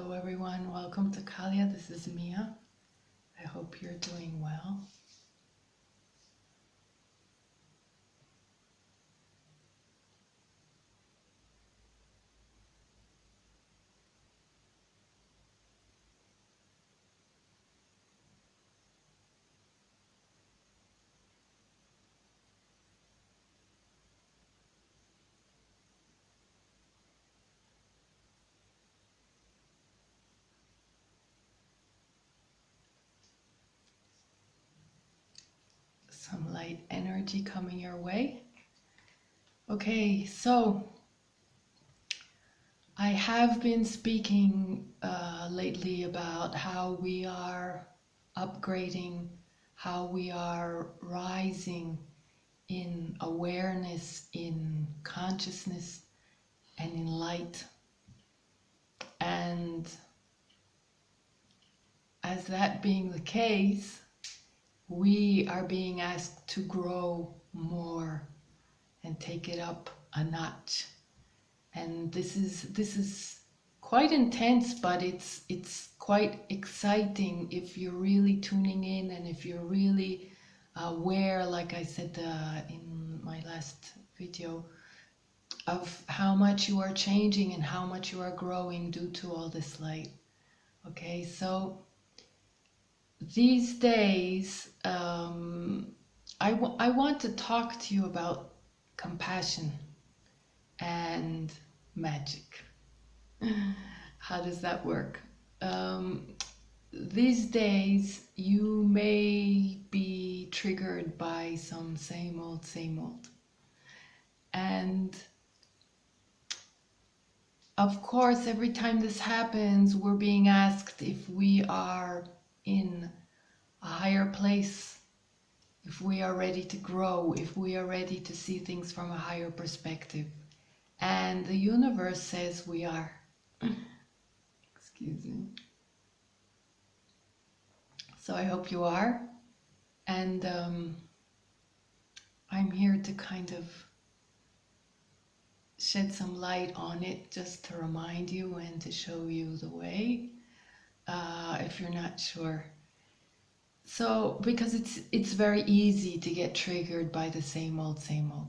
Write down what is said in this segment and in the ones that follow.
Hello everyone, welcome to Kahliya. This is Mia. I hope you're doing well. Some light energy coming your way. Okay, so I have been speaking lately about how we are upgrading, how we are rising in awareness, in consciousness, and in light. And as that being the case, we are being asked to grow more and take it up a notch. And this is quite intense, but it's quite exciting if you're really tuning in and if you're really aware, like I said in my last video, of how much you are changing and how much you are growing due to all this light. Okay, so these days, I want to talk to you about compassion and magic. How does that work? These days, you may be triggered by some same old. And of course, every time this happens, we're being asked if we are in a higher place, if we are ready to grow, if we are ready to see things from a higher perspective. And the universe says we are. Excuse me. So I hope you are. And I'm here to kind of shed some light on it, just to remind you and to show you the way, if you're not sure. So, because it's very easy to get triggered by the same old,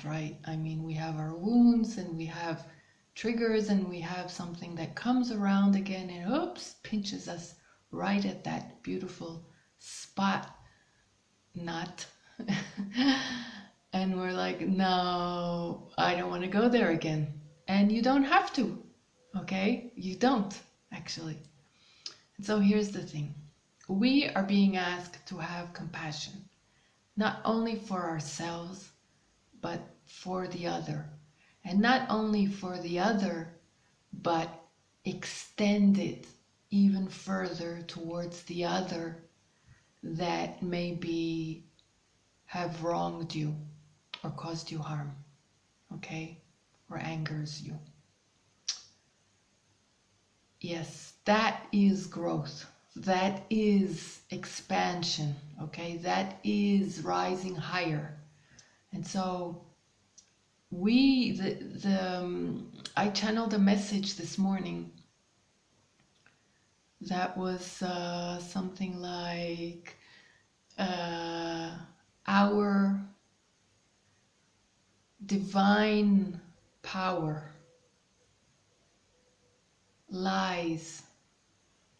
right? I mean, we have our wounds and we have triggers and we have something that comes around again and oops, pinches us right at that beautiful spot, not. And we're like, no, I don't want to go there again. And you don't have to, okay? You don't, actually. And so here's the thing. We are being asked to have compassion, not only for ourselves, but for the other. And not only for the other, but extend it even further towards the other that maybe have wronged you or caused you harm, okay? Or angers you. Yes, that is growth. That is expansion, okay? That is rising higher. And so I channeled a message this morning that was something like our divine power lies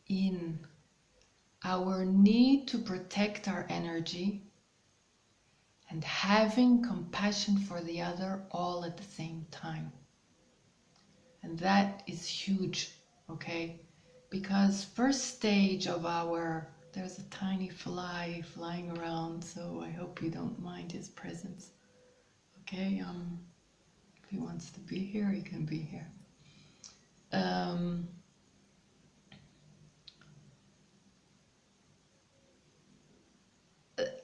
in our need to protect our energy and having compassion for the other all at the same time. And that is huge, okay? Because first stage of there's a tiny fly flying around, so I hope you don't mind his presence. Okay, if he wants to be here, he can be here.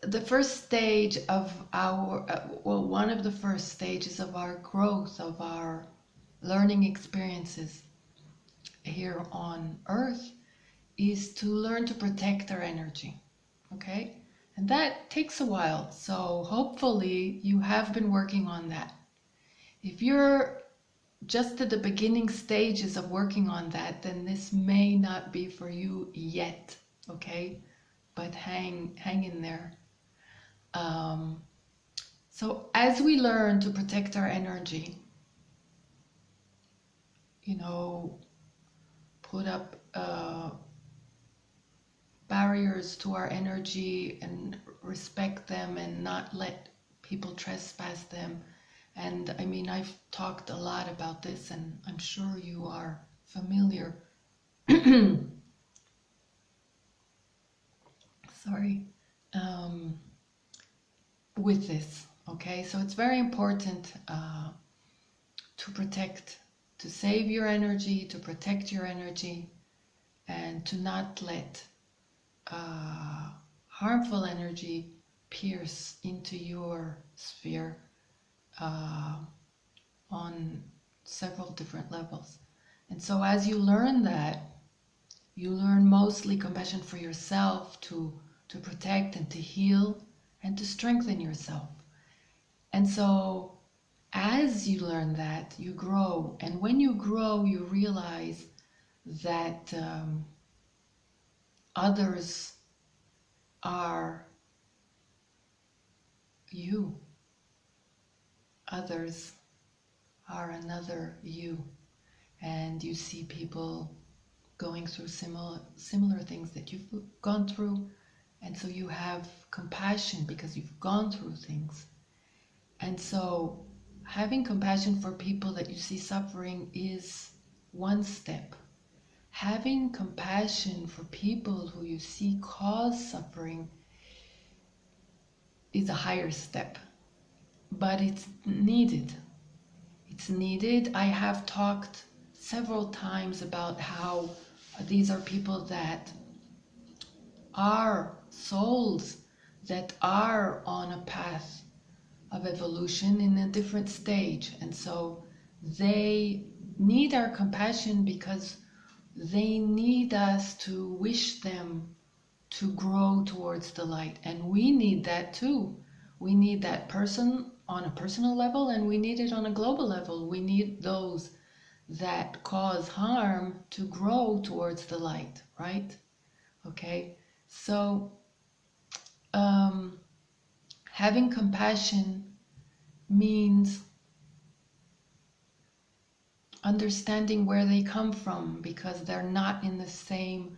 The first stage of one of the first stages of our growth, of our learning experiences here on Earth, is to learn to protect our energy, okay? And that takes a while, so hopefully you have been working on that. If you're just at the beginning stages of working on that, then this may not be for you yet, okay? But hang in there. So as we learn to protect our energy, put up barriers to our energy and respect them and not let people trespass them. And I mean, I've talked a lot about this, and I'm sure you are familiar. Sorry. With this, okay? So it's very important to protect, to save your energy, to protect your energy, and to not let harmful energy pierce into your sphere on several different levels. And so as you learn that, you learn mostly compassion for yourself, to protect and to heal and to strengthen yourself. And so as you learn that, you grow. And when you grow, you realize that others are you. Others are another you. And you see people going through similar things that you've gone through. And so you have compassion because you've gone through things. And so having compassion for people that you see suffering is one step. Having compassion for people who you see cause suffering is a higher step. But it's needed. It's needed. I have talked several times about how these are people that are souls that are on a path of evolution in a different stage. And so they need our compassion because they need us to wish them to grow towards the light. And we need that too. We need that person on a personal level, and we need it on a global level. We need those that cause harm to grow towards the light, right? Okay, so having compassion means understanding where they come from, because they're not in the same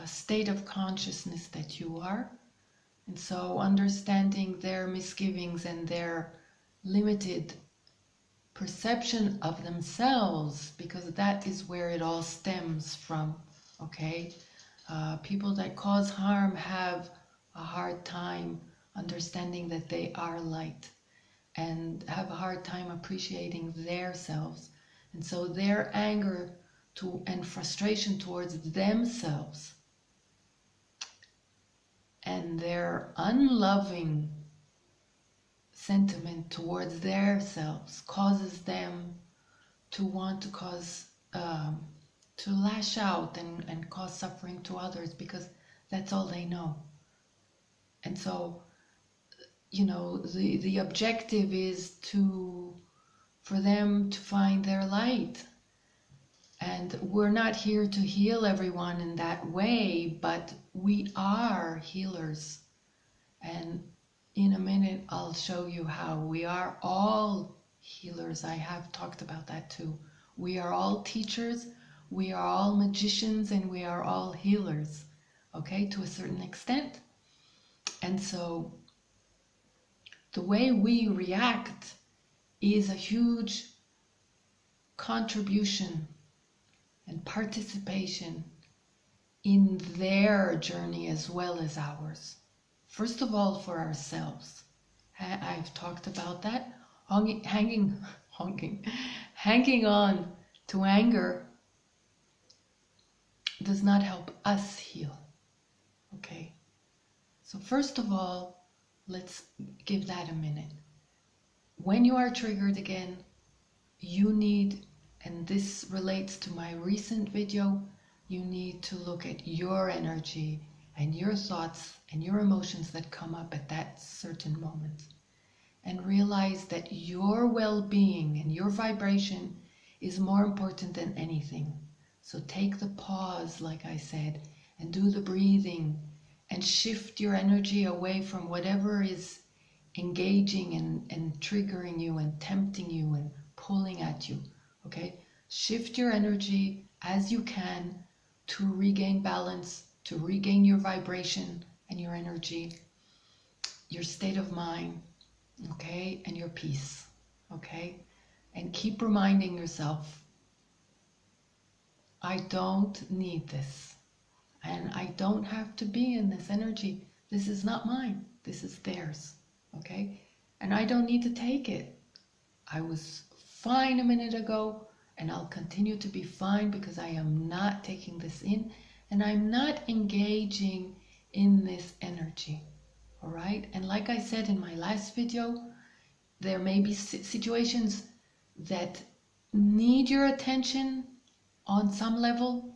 state of consciousness that you are. And so understanding their misgivings and their limited perception of themselves, because that is where it all stems from, okay? People that cause harm have a hard time understanding that they are light, and have a hard time appreciating their selves. And so their anger and frustration towards themselves and their unloving sentiment towards their selves causes them to want to to lash out and cause suffering to others, because that's all they know. And so, the objective is for them to find their light. And we're not here to heal everyone in that way, but we are healers. And in a minute, I'll show you how we are all healers. I have talked about that too. We are all teachers, we are all magicians, and we are all healers, okay, to a certain extent. And so the way we react is a huge contribution and participation in their journey as well as ours. First of all, for ourselves. I've talked about that. Hanging on to anger does not help us heal. Okay? So first of all, let's give that a minute. When you are triggered again, you need, and this relates to my recent video, you need to look at your energy and your thoughts and your emotions that come up at that certain moment, and realize that your well-being and your vibration is more important than anything. So take the pause, like I said, and do the breathing and shift your energy away from whatever is engaging and triggering you and tempting you and pulling at you. Okay? Shift your energy as you can to regain balance, to regain your vibration and your energy, your state of mind, okay, and your peace, okay? And keep reminding yourself, I don't need this, and I don't have to be in this energy. This is not mine, this is theirs, okay? And I don't need to take it. I was fine a minute ago, and I'll continue to be fine because I am not taking this in, and I'm not engaging in this energy, all right? And like I said in my last video, there may be situations that need your attention on some level,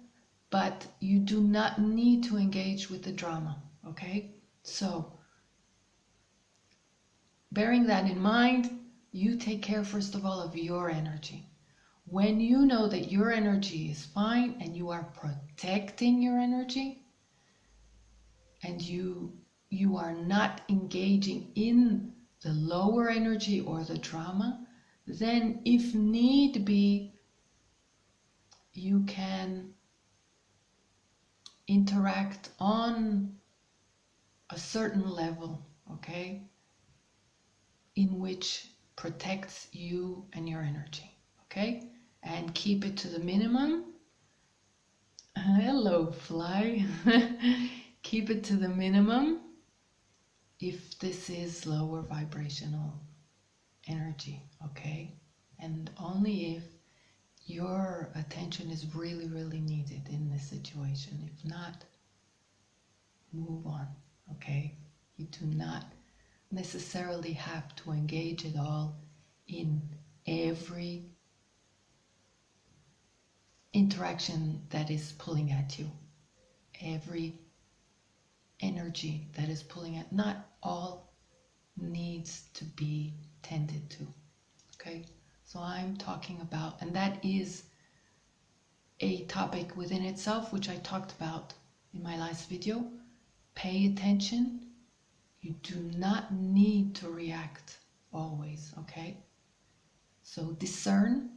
but you do not need to engage with the drama, okay? So, bearing that in mind, you take care first of all of your energy. When you know that your energy is fine and you are protecting your energy, and you are not engaging in the lower energy or the drama, then if need be, you can interact on a certain level, okay, in which protects you and your energy, okay? And keep it to the minimum. Hello, fly. Keep it to the minimum if this is lower vibrational energy, okay? And only if your attention is really, really needed in this situation. If not, move on, okay? You do not necessarily have to engage at all in every interaction that is pulling at you, every energy that is pulling at. Not all needs to be tended to, okay? So I'm talking about, and that is a topic within itself, which I talked about in my last video. Pay attention. You do not need to react always, okay? So discern.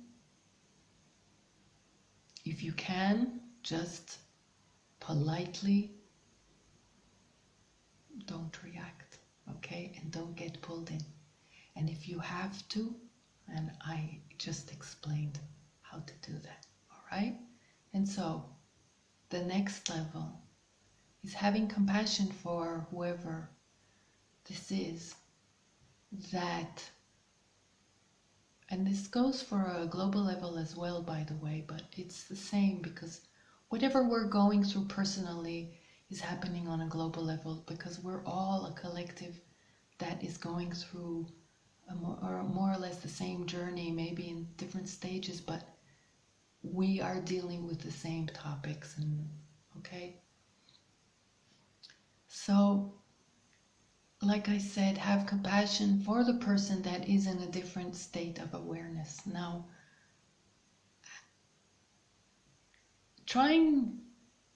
If you can, just politely don't react, okay? And don't get pulled in. And if you have to, and I just explained how to do that, all right? And so the next level is having compassion for whoever this is, that, and this goes for a global level as well, by the way, but it's the same, because whatever we're going through personally is happening on a global level, because we're all a collective that is going through more or less the same journey, maybe in different stages, but we are dealing with the same topics. And okay, so like I said, have compassion for the person that is in a different state of awareness. Now,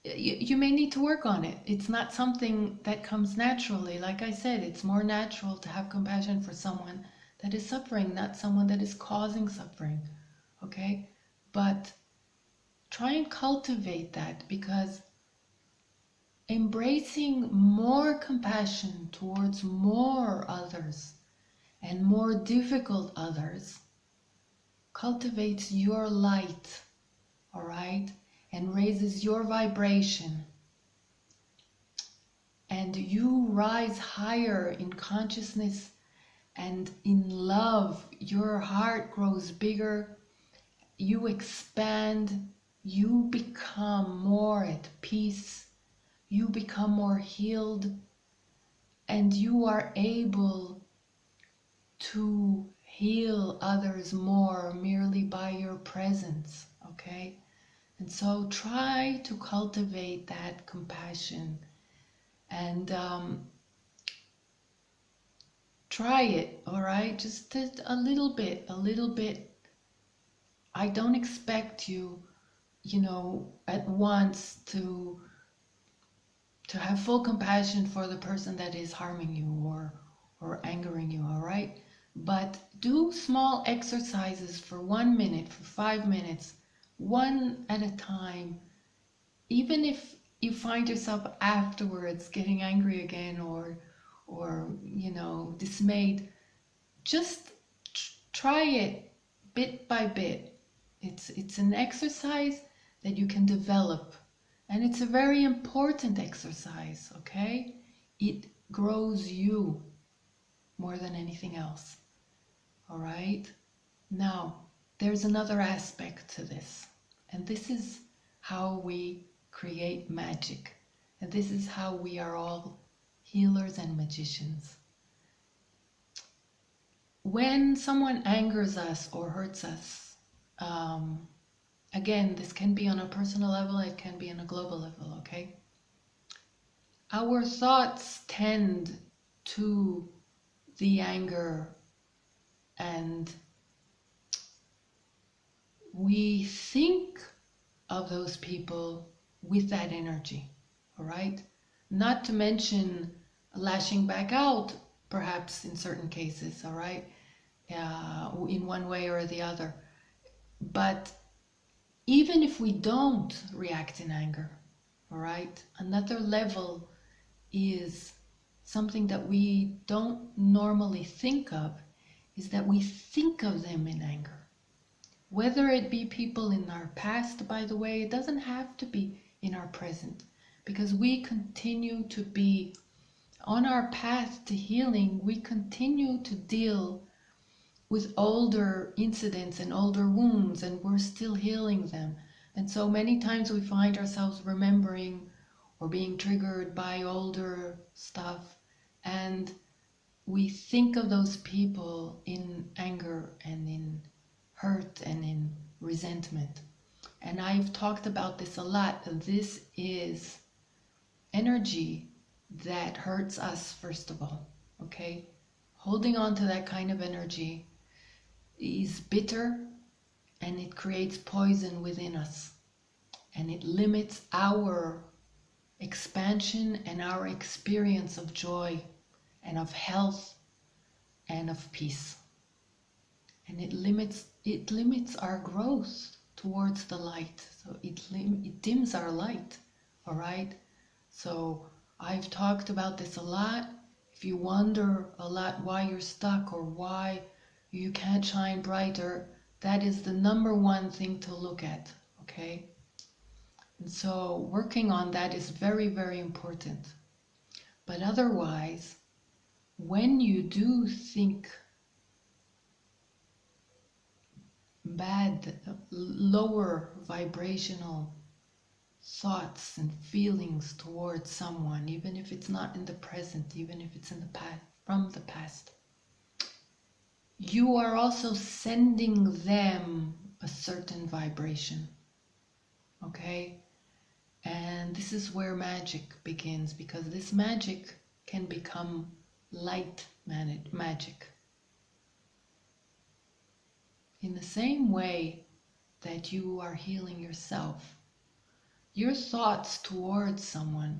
you may need to work on it. It's not something that comes naturally. Like I said, it's more natural to have compassion for someone that is suffering, not someone that is causing suffering, okay? But try and cultivate that, because embracing more compassion towards more others and more difficult others cultivates your light, all right? And raises your vibration. And you rise higher in consciousness and in love. Your heart grows bigger. You expand. You become more at peace. You become more healed. And you are able to heal others more merely by your presence, okay? And so try to cultivate that compassion, and try it, all right? Just a little bit, I don't expect you, at once to have full compassion for the person that is harming you or angering you, all right? But do small exercises for 1 minute, for 5 minutes, one at a time. Even if you find yourself afterwards getting angry again or dismayed, just try it bit by bit. It's an exercise that you can develop, and it's a very important exercise, okay? It grows you more than anything else, all right? Now, there's another aspect to this, and this is how we create magic, and this is how we are all healers and magicians. When someone angers us or hurts us, again, this can be on a personal level, it can be on a global level, okay? Our thoughts tend to the anger, and we think of those people with that energy, all right? Not to mention lashing back out, perhaps in certain cases, all right? In one way or the other. But even if we don't react in anger, all right? Another level is something that we don't normally think of, is that we think of them in anger. Whether it be people in our past, by the way, it doesn't have to be in our present, because we continue to be on our path to healing. We continue to deal with older incidents and older wounds, and we're still healing them. And so many times we find ourselves remembering or being triggered by older stuff, and we think of those people in anger and in hurt and in resentment. And I've talked about this a lot. This is energy that hurts us, first of all, okay? Holding on to that kind of energy is bitter, and it creates poison within us, and it limits our expansion and our experience of joy and of health and of peace. And it limits our growth towards the light. So it dims our light, all right? So I've talked about this a lot. If you wonder a lot why you're stuck or why you can't shine brighter, that is the number one thing to look at, okay? And so working on that is very, very important. But otherwise, when you do think bad, lower vibrational thoughts and feelings towards someone, even if it's not in the present, even if it's in the past, from the past, you are also sending them a certain vibration, okay? And this is where magic begins, because this magic can become light magic. In the same way that you are healing yourself, your thoughts towards someone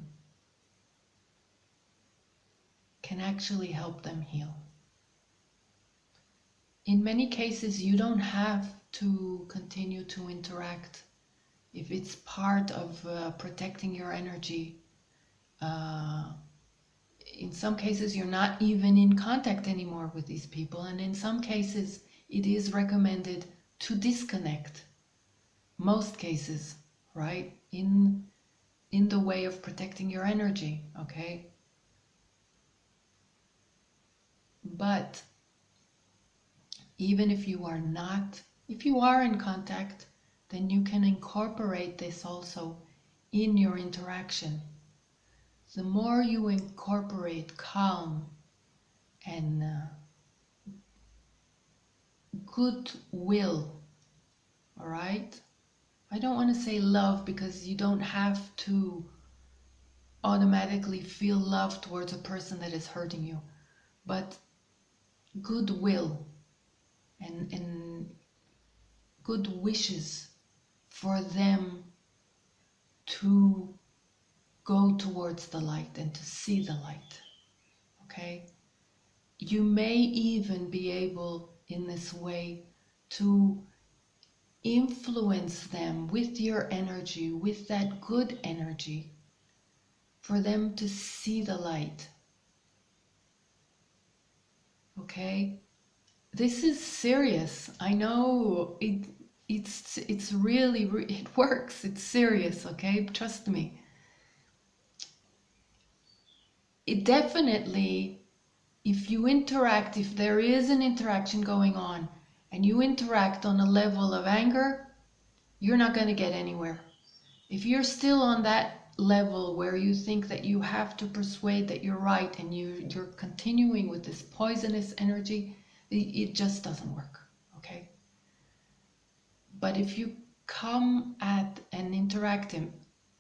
can actually help them heal. In many cases, you don't have to continue to interact. If it's part of protecting your energy, in some cases you're not even in contact anymore with these people, and in some cases it is recommended to disconnect. Most cases, right? In the way of protecting your energy, okay? But even if you are in contact, then you can incorporate this also in your interaction. The more you incorporate calm and goodwill, all right? I don't want to say love, because you don't have to automatically feel love towards a person that is hurting you, but goodwill and good wishes for them to go towards the light and to see the light. Okay? You may even be able in this way to influence them with your energy, with that good energy, for them to see the light. Okay? This is serious. I know it's really, it works. It's serious, okay? Trust me. It definitely, if you interact, if there is an interaction going on, and you interact on a level of anger, you're not going to get anywhere. If you're still on that level where you think that you have to persuade that you're right, and you're continuing with this poisonous energy, it just doesn't work, okay? But if you come at an interaction,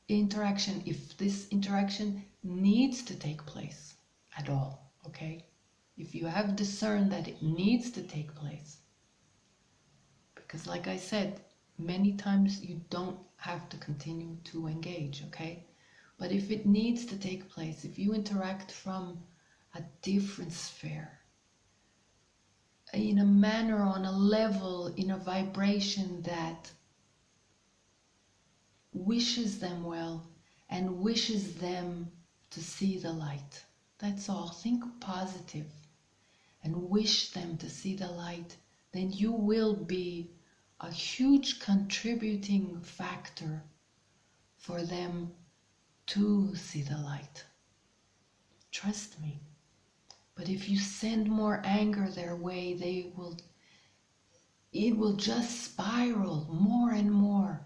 if this interaction needs to take place at all, okay? If you have discerned that it needs to take place, because like I said, many times you don't have to continue to engage, okay? But if it needs to take place, if you interact from a different sphere, in a manner, on a level, in a vibration that wishes them well and wishes them to see the light. That's all. Think positive and wish them to see the light. Then you will be a huge contributing factor for them to see the light. Trust me. But if you send more anger their way, it will just spiral more and more.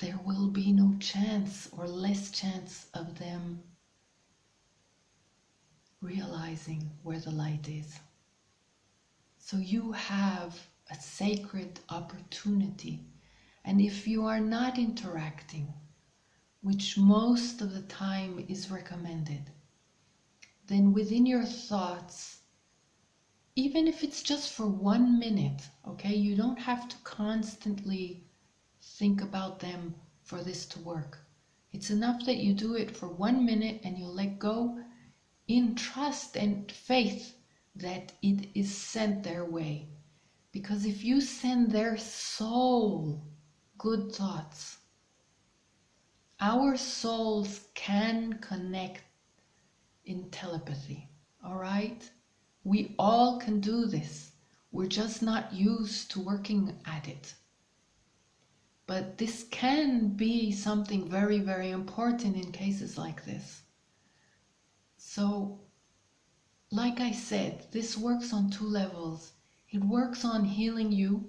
There will be no chance or less chance of them realizing where the light is. So you have a sacred opportunity. And if you are not interacting, which most of the time is recommended, then within your thoughts, even if it's just for 1 minute, okay, you don't have to constantly think about them for this to work. It's enough that you do it for 1 minute and you let go in trust and faith that it is sent their way. Because if you send their soul good thoughts, our souls can connect in telepathy, all right? We all can do this. We're just not used to working at it. But this can be something very, very important in cases like this. So, like I said, this works on 2 levels. It works on healing you,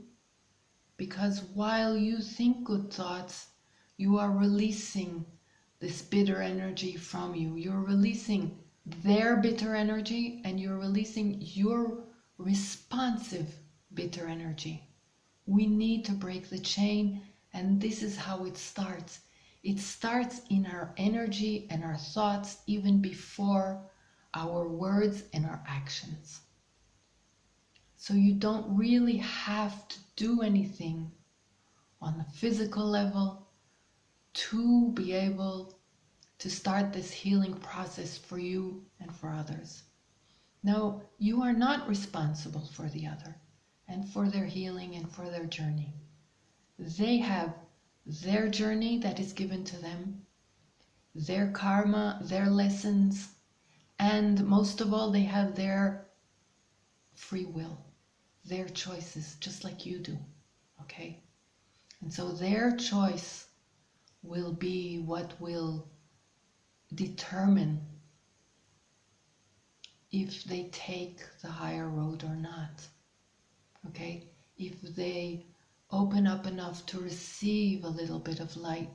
because while you think good thoughts, you are releasing this bitter energy from you. You're releasing their bitter energy, and you're releasing your responsive bitter energy. We need to break the chain, and this is how it starts. It starts in our energy and our thoughts, even before our words and our actions. So you don't really have to do anything on the physical level to be able to start this healing process for you and for others. Now, you are not responsible for the other and for their healing and for their journey. They have their journey that is given to them, their karma, their lessons, and most of all, they have their free will, their choices, just like you do, okay? And so their choice will be what will determine if they take the higher road or not, okay? If they open up enough to receive a little bit of light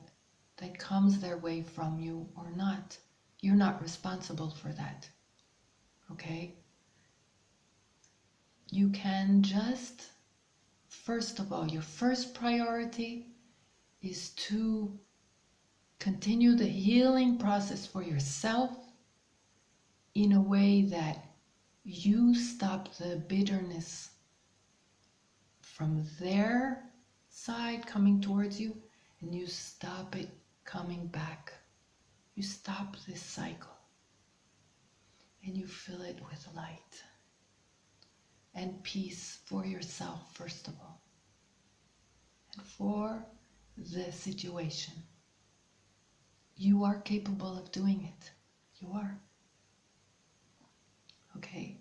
that comes their way from you or not. You're not responsible for that, okay? You can just, first of all, your first priority is to continue the healing process for yourself in a way that you stop the bitterness from their side coming towards you, and you stop it coming back. You stop this cycle and you fill it with light and peace for yourself, first of all, and for the situation. You are capable of doing it. You are. Okay?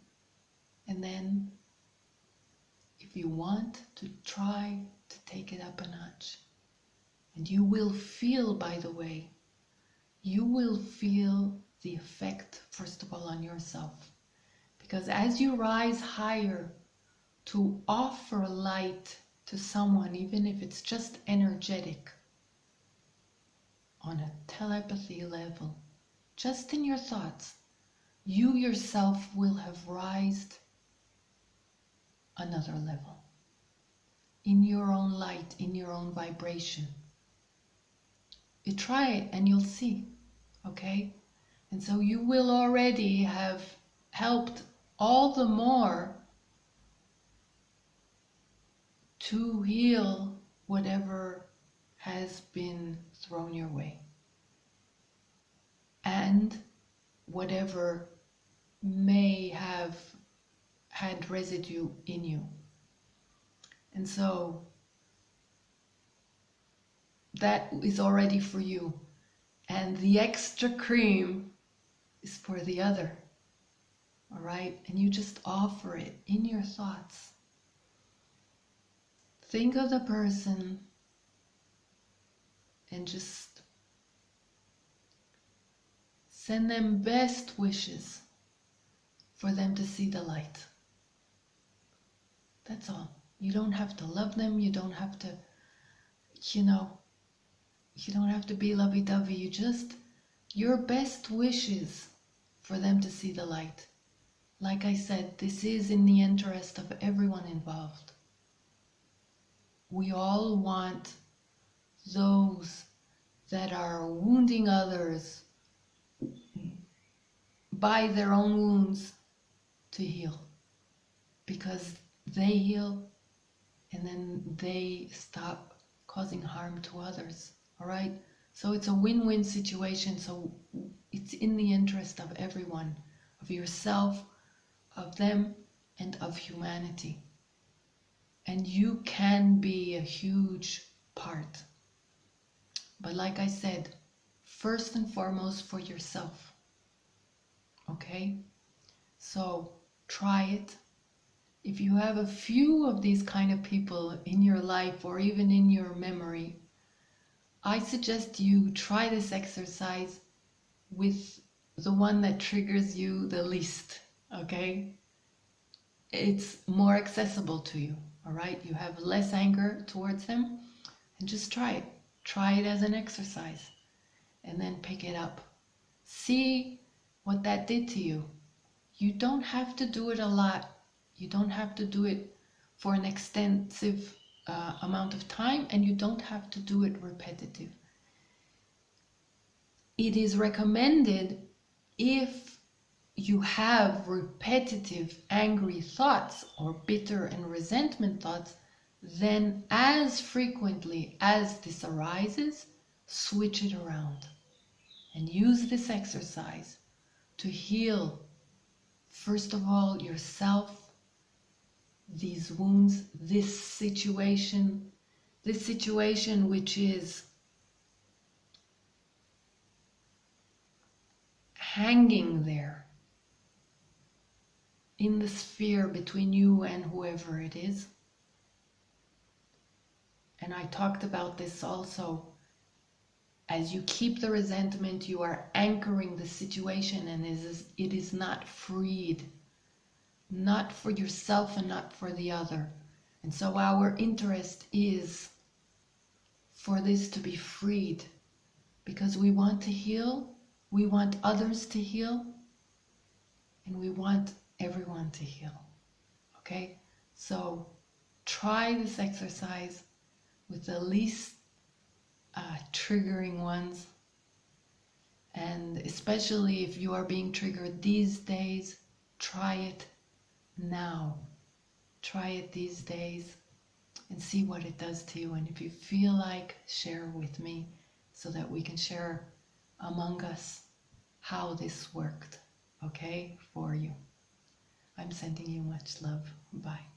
And then, if you want to try to take it up a notch, and you will feel, by the way, you will feel the effect, first of all, on yourself. Because as you rise higher to offer light to someone, even if it's just energetic, on a telepathy level, just in your thoughts, you yourself will have rised another level. In your own light, in your own vibration. You try it and you'll see. Okay? And so you will already have helped all the more to heal whatever has been thrown your way. And whatever may have had residue in you. And so that is already for you. And the extra cream is for the other. All right? And you just offer it in your thoughts. Think of the person and just send them best wishes for them to see the light. That's all. You don't have to love them. You don't have to, you don't have to be lovey-dovey. You just, your best wishes for them to see the light. Like I said, this is in the interest of everyone involved. We all want those that are wounding others by their own wounds to heal. Because they heal and then they stop causing harm to others. All right? So it's a win-win situation. So it's in the interest of everyone, of yourself, of them, and of humanity. And you can be a huge part. But like I said, first and foremost for yourself. Okay? So try it. If you have a few of these kind of people in your life or even in your memory, I suggest you try this exercise with the one that triggers you the least, okay? It's more accessible to you, all right? You have less anger towards them, and just try it. Try it as an exercise, and then pick it up. See what that did to you. You don't have to do it a lot. You don't have to do it for an extensive amount of time, and you don't have to do it repetitive. It is recommended if you have repetitive angry thoughts or bitter and resentment thoughts, then as frequently as this arises, switch it around and use this exercise to heal, first of all, yourself, these wounds, this situation which is hanging there in the sphere between you and whoever it is. And I talked about this also. As you keep the resentment, you are anchoring the situation, and it is not freed. Not for yourself and not for the other. And so our interest is for this to be freed, because we want to heal, we want others to heal, and we want everyone to heal. Okay? So try this exercise with the least triggering ones, and especially if you are being triggered these days, try it now. Try it these days and see what it does to you. And if you feel like, share with me so that we can share among us how this worked, okay, for you. I'm sending you much love. Bye.